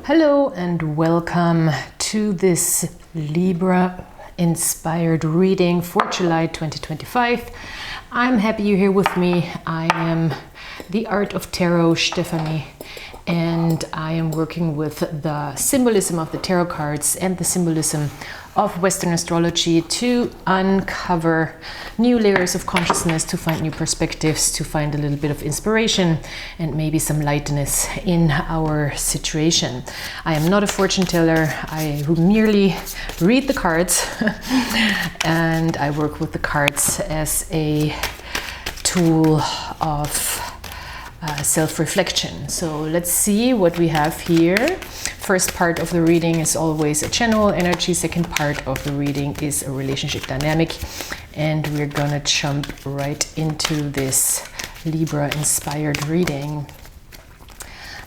Hello and welcome to this Libra inspired reading for July 2025. I'm happy you're here with me. I am the Art of Tarot, Stefanie, and I am working with the symbolism of the tarot cards and the symbolism of Western astrology to uncover new layers of consciousness, to find new perspectives, to find a little bit of inspiration and maybe some lightness in our situation. I am not a fortune teller. I merely read the cards and I work with the cards as a tool of self-reflection. So let's see what we have here. First part of the reading is always a general energy. Second part of the reading is a relationship dynamic. And we're gonna jump right into this Libra inspired reading.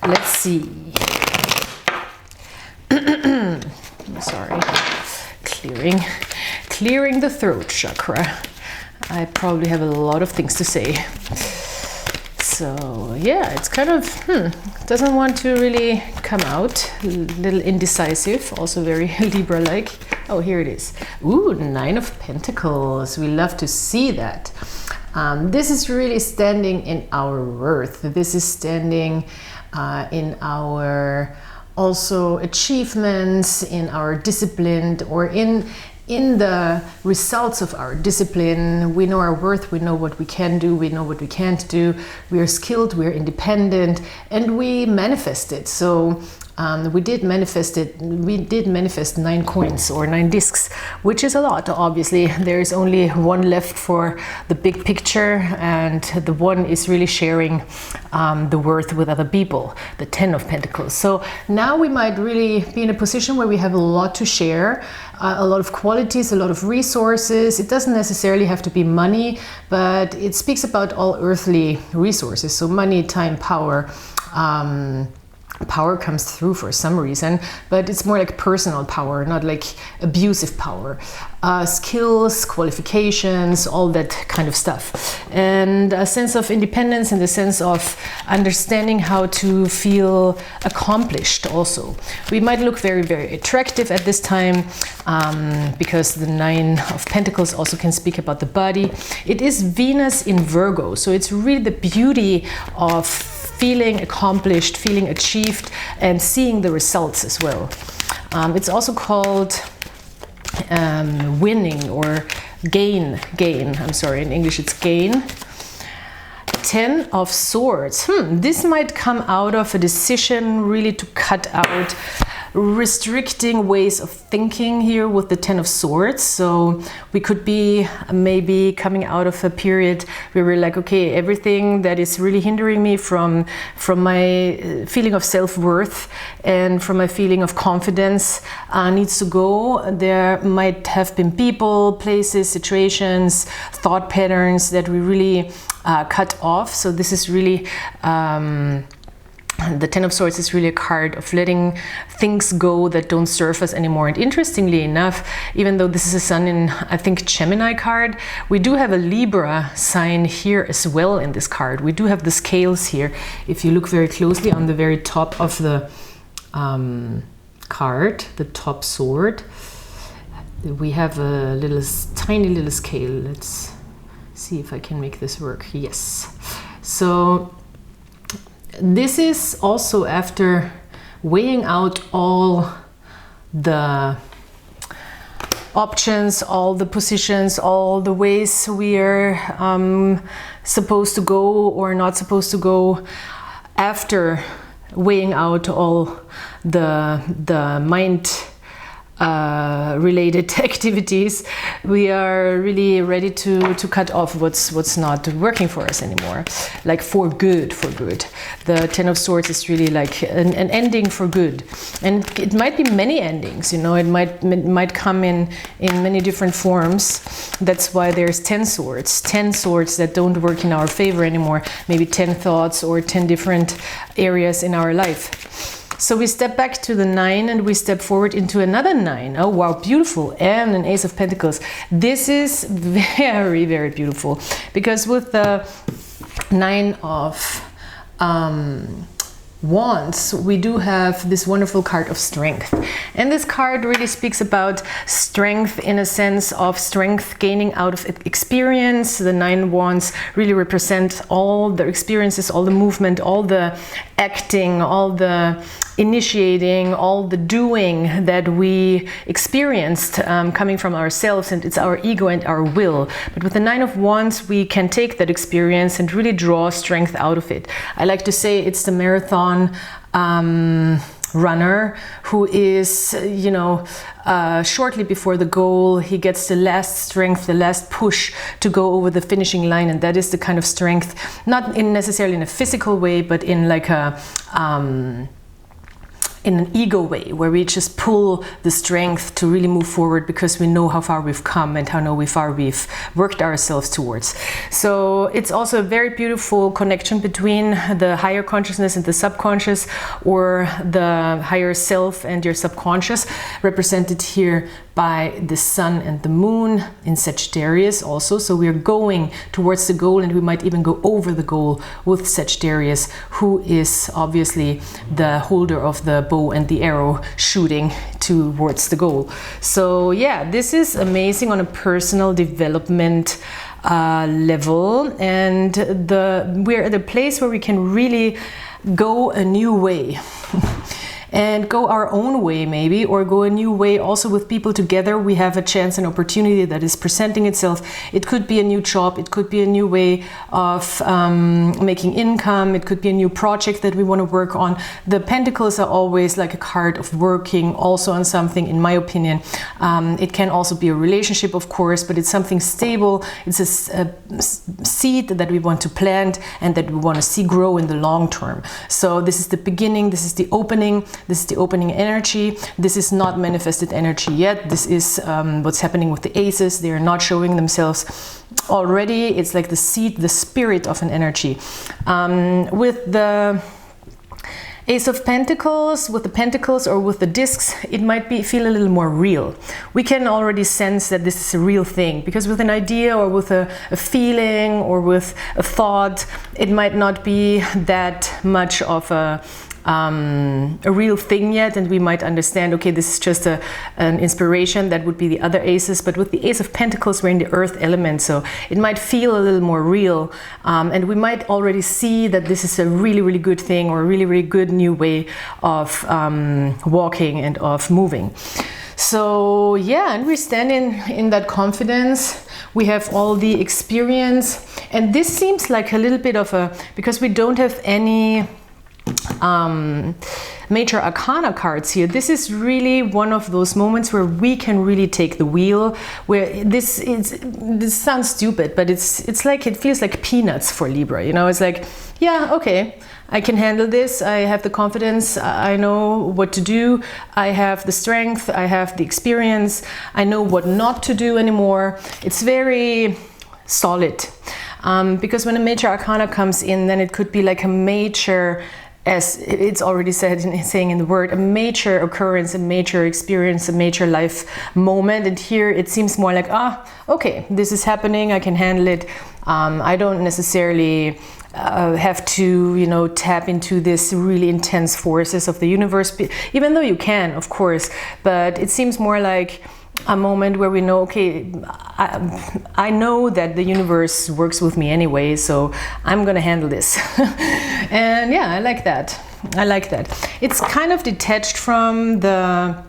Let's see. I'm sorry. Clearing the throat chakra. I probably have a lot of things to say. So yeah, it's kind of, doesn't want to really come out. A little indecisive, also very Libra-like. Oh, here it is. Ooh, Nine of Pentacles. We love to see that. This is really standing in our worth. This is standing in our also achievements, in our discipline, or in the results of our discipline. We know our worth, we know what we can do, we know what we can't do. We are skilled, we are independent, and we manifest it. So we did manifest it. We did manifest 9 coins or 9 discs, which is a lot. Obviously, there is only one left for the big picture, and the one is really sharing the worth with other people, the 10 of Pentacles. So now we might really be in a position where we have a lot to share, a lot of qualities, a lot of resources. It doesn't necessarily have to be money, but it speaks about all earthly resources. So money, time, power. Power comes through for some reason, but it's more like personal power, not like abusive power. Skills, qualifications, all that kind of stuff. And a sense of independence, and the sense of understanding how to feel accomplished also. We might look very, very attractive at this time because the 9 of Pentacles also can speak about the body. It is Venus in Virgo, so it's really the beauty of feeling accomplished, feeling achieved, and seeing the results as well. It's also called winning or gain. I'm sorry, in English it's gain. 10 of Swords. This might come out of a decision really to cut out restricting ways of thinking here with the 10 of Swords. So we could be maybe coming out of a period where we're like, okay, everything that is really hindering me from my feeling of self-worth and from my feeling of confidence needs to go. There might have been people, places, situations, thought patterns that we really cut off. So this is really the 10 of Swords is really a card of letting things go that don't serve us anymore. And interestingly enough, even though this is a Sun in, I think, Gemini card, we do have a Libra sign here as well in this card. We do have the scales here. If you look very closely on the very top of the card, the top sword, we have a tiny little scale. Let's see if I can make this work. Yes. So this is also after weighing out all the options, all the positions, all the ways we are supposed to go or not supposed to go, after weighing out all the mind related activities. We are really ready to cut off what's not working for us anymore, like for good. The 10 of Swords is really like an ending for good, and it might be many endings, you know. It might come in many different forms. That's why there's 10 swords that don't work in our favor anymore. Maybe 10 thoughts or 10 different areas in our life. So we step back to the 9 and we step forward into another 9. Oh wow, beautiful. And an Ace of Pentacles. This is very, very beautiful, because with the 9 of Wands, we do have this wonderful card of strength. And this card really speaks about strength in a sense of strength gaining out of experience. The 9 Wands really represent all the experiences, all the movement, all the acting, all the initiating, all the doing that we experienced coming from ourselves, and it's our ego and our will. But with the 9 of Wands, we can take that experience and really draw strength out of it. I like to say it's the marathon runner who is, you know, shortly before the goal, he gets the last strength, the last push to go over the finishing line, and that is the kind of strength, not in necessarily in a physical way, but in like a in an ego way, where we just pull the strength to really move forward because we know how far we've come and how far we've worked ourselves towards. So it's also a very beautiful connection between the higher consciousness and the subconscious, or the higher self and your subconscious, represented here by the sun and the moon in Sagittarius also. So we're going towards the goal, and we might even go over the goal with Sagittarius, who is obviously the holder of the bow and the arrow shooting towards the goal. So yeah, this is amazing on a personal development level, and we're at a place where we can really go a new way. And go our own way maybe, or go a new way also with people together. We have a chance and opportunity that is presenting itself. It could be a new job, it could be a new way of making income, it could be a new project that we want to work on. The Pentacles are always like a card of working also on something, in my opinion. It can also be a relationship, of course, but it's something stable. It's a seed that we want to plant and that we want to see grow in the long term. So this is the beginning, this is the opening. This is the opening energy. This is not manifested energy yet. This is what's happening with the aces. They are not showing themselves already. It's like the seed, the spirit of an energy. With the Ace of Pentacles, with the pentacles or with the discs, it might feel a little more real. We can already sense that this is a real thing, because with an idea or with a feeling or with a thought, it might not be that much of a real thing yet, and we might understand, okay, this is just an inspiration. That would be the other aces. But with the Ace of Pentacles, we're in the earth element, so it might feel a little more real, and we might already see that this is a really, really good thing, or a really, really good new way of walking and of moving. So yeah, and we stand in that confidence. We have all the experience, and this seems like a little bit of because we don't have any major arcana cards here. This is really one of those moments where we can really take the wheel, where this sounds stupid, but it's like, it feels like peanuts for Libra, you know. It's like, yeah, okay, I can handle this. I have the confidence. I know what to do. I have the strength. I have the experience. I know what not to do anymore. It's very solid, because when a major arcana comes in, then it could be like a major, as it's already saying in the word, a major occurrence, a major experience, a major life moment. And here it seems more like, okay, this is happening, I can handle it. I don't necessarily have to, you know, tap into this really intense forces of the universe, even though you can, of course. But it seems more like a moment where we know, okay, I know that the universe works with me anyway, so I'm gonna handle this. And yeah, I like that. I like that. It's kind of detached from the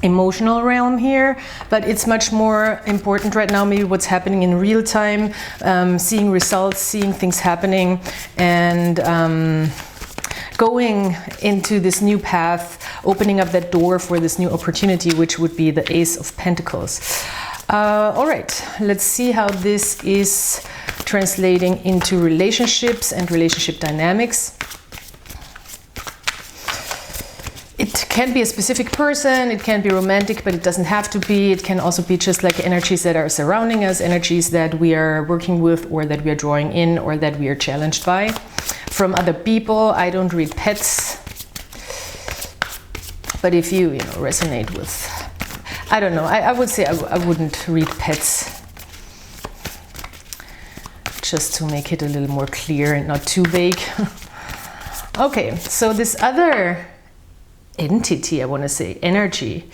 emotional realm here, but it's much more important right now, maybe what's happening in real time, seeing results, seeing things happening, and going into this new path, opening up that door for this new opportunity, which would be the Ace of Pentacles. All right, let's see how this is translating into relationships and relationship dynamics. It can be a specific person, it can be romantic, but it doesn't have to be. It can also be just like energies that are surrounding us, energies that we are working with, or that we are drawing in, or that we are challenged by. From other people, I don't read pets, but if you resonate with, I don't know, I would say I wouldn't read pets, just to make it a little more clear and not too vague. Okay, so this other entity, I want to say, energy,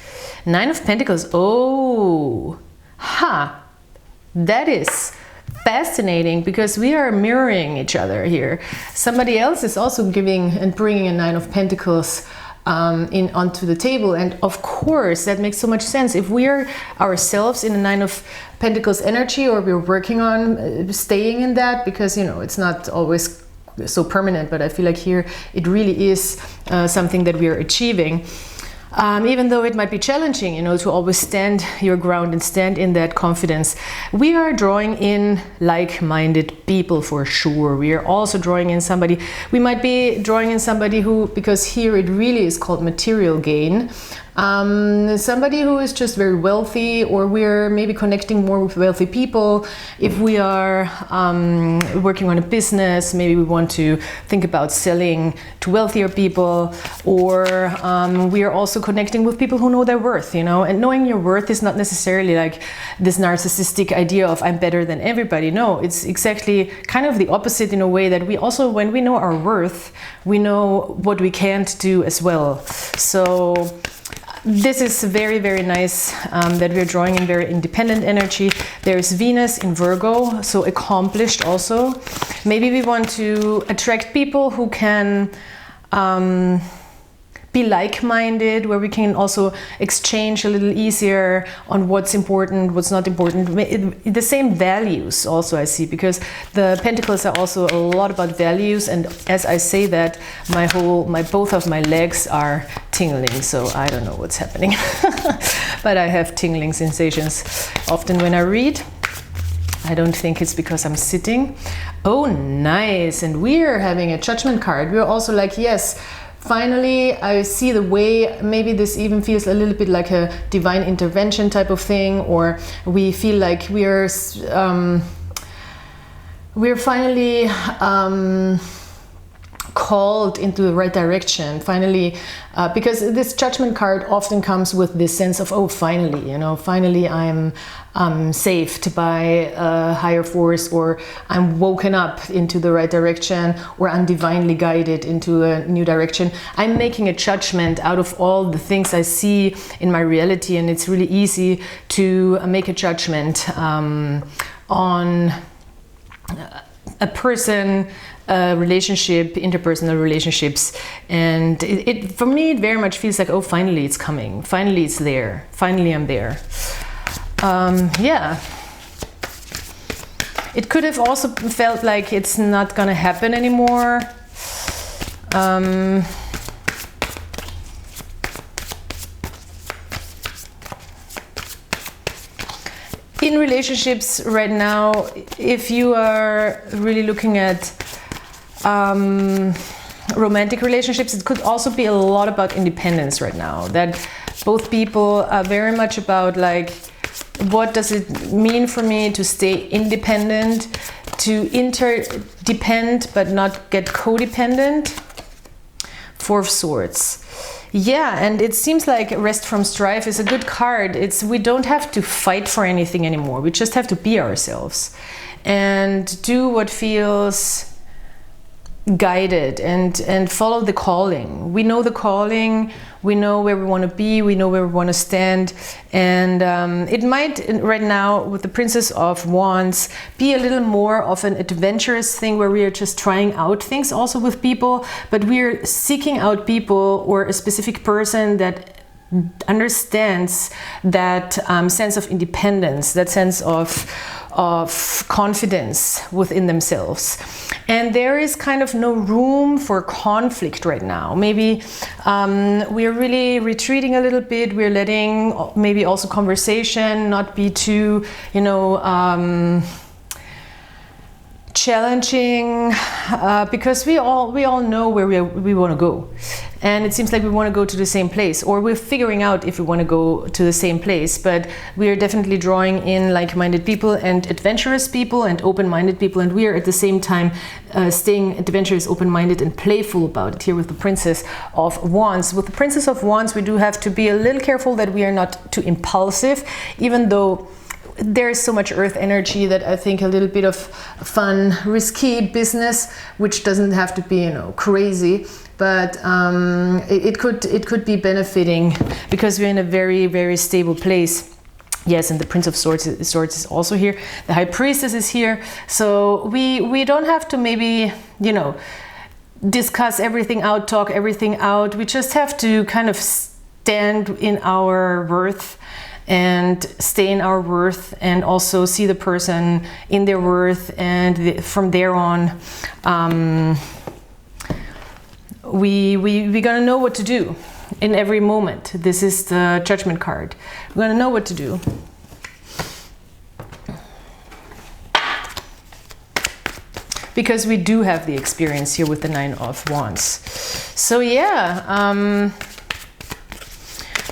9 of Pentacles. Oh, that is fascinating, because we are mirroring each other here. Somebody else is also giving and bringing a 9 of Pentacles onto the table, and of course that makes so much sense. If we are ourselves in a 9 of Pentacles energy, or we're working on staying in that, because you know it's not always so permanent, but I feel like here it really is something that we are achieving. Even though it might be challenging, you know, to always stand your ground and stand in that confidence, we are drawing in like-minded people for sure. We are also drawing in somebody, we might be drawing in somebody who, because here it really is called material gain, somebody who is just very wealthy, or we're maybe connecting more with wealthy people. If we are working on a business, maybe we want to think about selling to wealthier people, or we are also connecting with people who know their worth, you know. And knowing your worth is not necessarily like this narcissistic idea of I'm better than everybody. No, it's exactly kind of the opposite, in a way that we also, when we know our worth, we know what we can't do as well. So this is very, very nice that we're drawing in very independent energy. There's Venus in Virgo, so accomplished also. Maybe we want to attract people who can be like-minded, where we can also exchange a little easier on what's important, what's not important. The same values also I see, because the Pentacles are also a lot about values, and as I say that, both of my legs are tingling, so I don't know what's happening. But I have tingling sensations often when I read. I don't think it's because I'm sitting. Oh, nice. And we're having a Judgment card. We're also like, yes, finally, I see the way. Maybe this even feels a little bit like a divine intervention type of thing, or we feel like we're finally called into the right direction, finally, because this Judgment card often comes with this sense of, oh, finally, you know, finally I'm saved by a higher force, or I'm woken up into the right direction, or I'm divinely guided into a new direction. I'm making a judgment out of all the things I see in my reality, and it's really easy to make a judgment on a person, a relationship, interpersonal relationships, and for me it very much feels like, oh, finally it's coming, finally it's there, finally I'm there. Yeah, it could have also felt like it's not gonna happen anymore. In relationships right now, if you are really looking at romantic relationships, it could also be a lot about independence right now. That both people are very much about like, what does it mean for me to stay independent, to interdepend but not get codependent? 4 of Swords. Yeah, and it seems like Rest from Strife is a good card. We don't have to fight for anything anymore. We just have to be ourselves and do what feels guided, and follow the calling. We know the calling, we know where we want to be, we know where we want to stand, and it might right now with the Princess of Wands be a little more of an adventurous thing, where we are just trying out things also with people, but we're seeking out people or a specific person that understands that sense of independence, that sense of confidence within themselves. And there is kind of no room for conflict right now. Maybe we're really retreating a little bit. We're letting maybe also conversation not be too, you know, challenging, because we all know where we want to go, and it seems like we want to go to the same place, or we're figuring out if we want to go to the same place, but we are definitely drawing in like-minded people and adventurous people and open-minded people, and we are at the same time staying adventurous, open-minded and playful about it here with the Princess of Wands. With the Princess of Wands, we do have to be a little careful that we are not too impulsive, even though there is so much earth energy that I think a little bit of fun, risky business, which doesn't have to be, you know, crazy, but it could be benefiting because we're in a very, very stable place. Yes, and the Prince of Swords is also here. The High Priestess is here. So we don't have to maybe, you know, discuss everything out, talk everything out. We just have to kind of stand in our worth and stay in our worth, and also see the person in their worth, and from there on we're gonna know what to do in every moment. This is the Judgment card. We're gonna know what to do. Because we do have the experience here with the Nine of Wands. So yeah,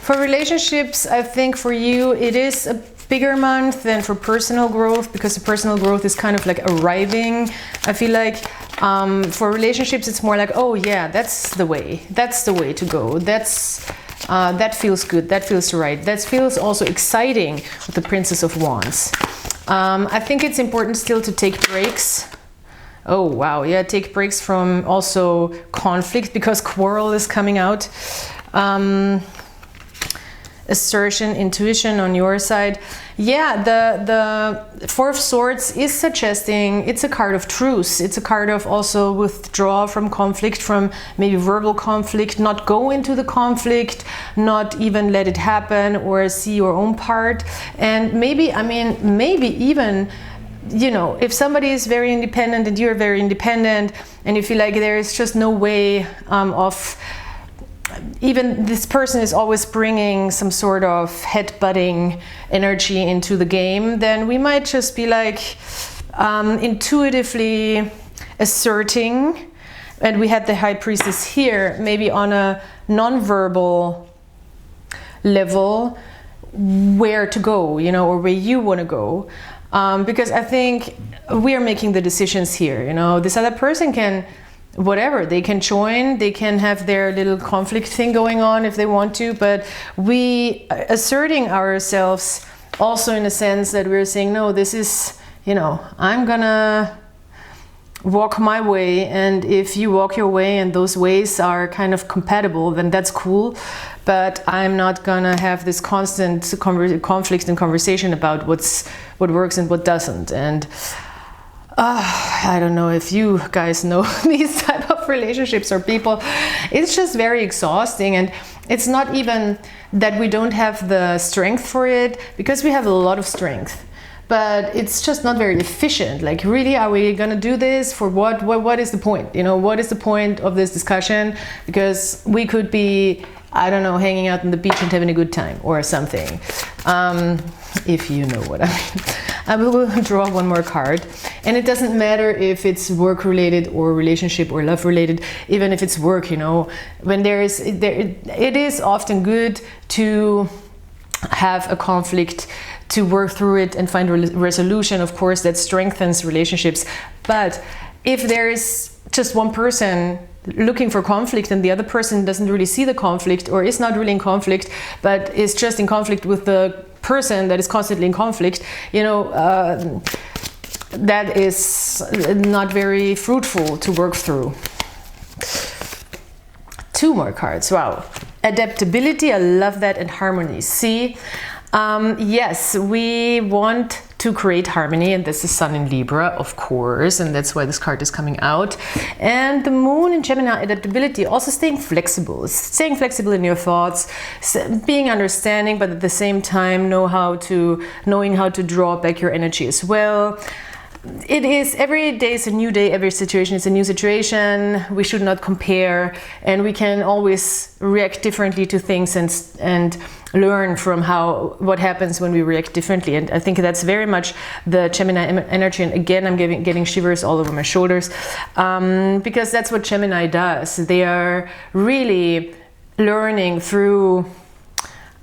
for relationships, I think for you it is a bigger month than for personal growth, because the personal growth is kind of like arriving. I feel like for relationships it's more like, oh yeah, that's the way to go. That feels good, that feels right, that feels also exciting with the Princess of Wands. I think it's important still to take breaks. Oh wow, yeah, take breaks from also conflict, because quarrel is coming out. Assertion, intuition on your side. Yeah, the Four of Swords is suggesting it's a card of truce. It's a card of also withdraw from conflict, from maybe verbal conflict, not go into the conflict, not even let it happen, or see your own part. And maybe, I mean, maybe even, you know, if somebody is very independent and you're very independent, and you feel like there is just no way of, even this person is always bringing some sort of head-butting energy into the game, then we might just be like intuitively asserting. And we had the High Priestess here, maybe on a non-verbal level, where to go, you know, or where you want to go. Because I think we are making the decisions here, you know. This other person can, whatever, they can join, they can have their little conflict thing going on if they want to, but we asserting ourselves also in a sense that we're saying, no, this is, you know, I'm gonna walk my way, and if you walk your way and those ways are kind of compatible, then that's cool, but I'm not gonna have this constant conflict and conversation about what works and what doesn't. And I don't know if you guys know these type of relationships or people. It's just very exhausting, and it's not even that we don't have the strength for it, because we have a lot of strength, but it's just not very efficient. Like, really, are we gonna do this for what? What is the point? You know, what is the point of this discussion? Because we could be, I don't know, hanging out on the beach and having a good time or something. If you know what I mean. I will draw one more card, and it doesn't matter if it's work related or relationship or love related. Even if it's work, you know, when it is often good to have a conflict, to work through it and find a resolution. Of course, that strengthens relationships. But if there is just one person looking for conflict and the other person doesn't really see the conflict, or is not really in conflict, but is just in conflict with the person that is constantly in conflict, you know, that is not very fruitful to work through. Two more cards. Wow. Adaptability, I love that, and harmony. See, yes, we want to create harmony, and this is Sun in Libra, of course, and that's why this card is coming out. And the Moon in Gemini, adaptability, also staying flexible in your thoughts, being understanding, but at the same time knowing how to draw back your energy as well. It is, every day is a new day, every situation is a new situation. We should not compare, and we can always react differently to things and learn from what happens when we react differently. And I think that's very much the Gemini energy. And again, I'm getting shivers all over my shoulders, because that's what Gemini does. They are really learning through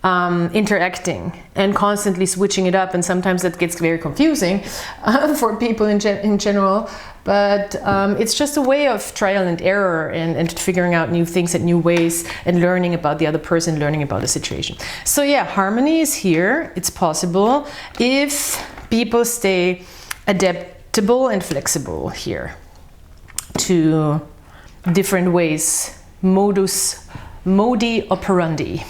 interacting and constantly switching it up, and sometimes that gets very confusing for people in general. but it's just a way of trial and error and figuring out new things and new ways and learning about the other person, learning about the situation. So yeah, harmony is here. It's possible if people stay adaptable and flexible here to different ways, modi operandi.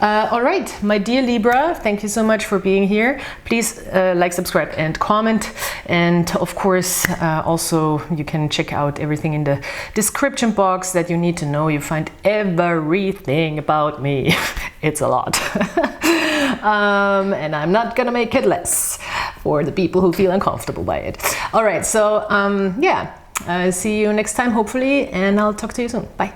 All right, my dear Libra, thank you so much for being here. Please like, subscribe and comment. And of course, also you can check out everything in the description box that you need to know. You find everything about me. It's a lot. And I'm not gonna make it less for the people who feel uncomfortable by it. All right, so yeah, see you next time, hopefully, and I'll talk to you soon. Bye.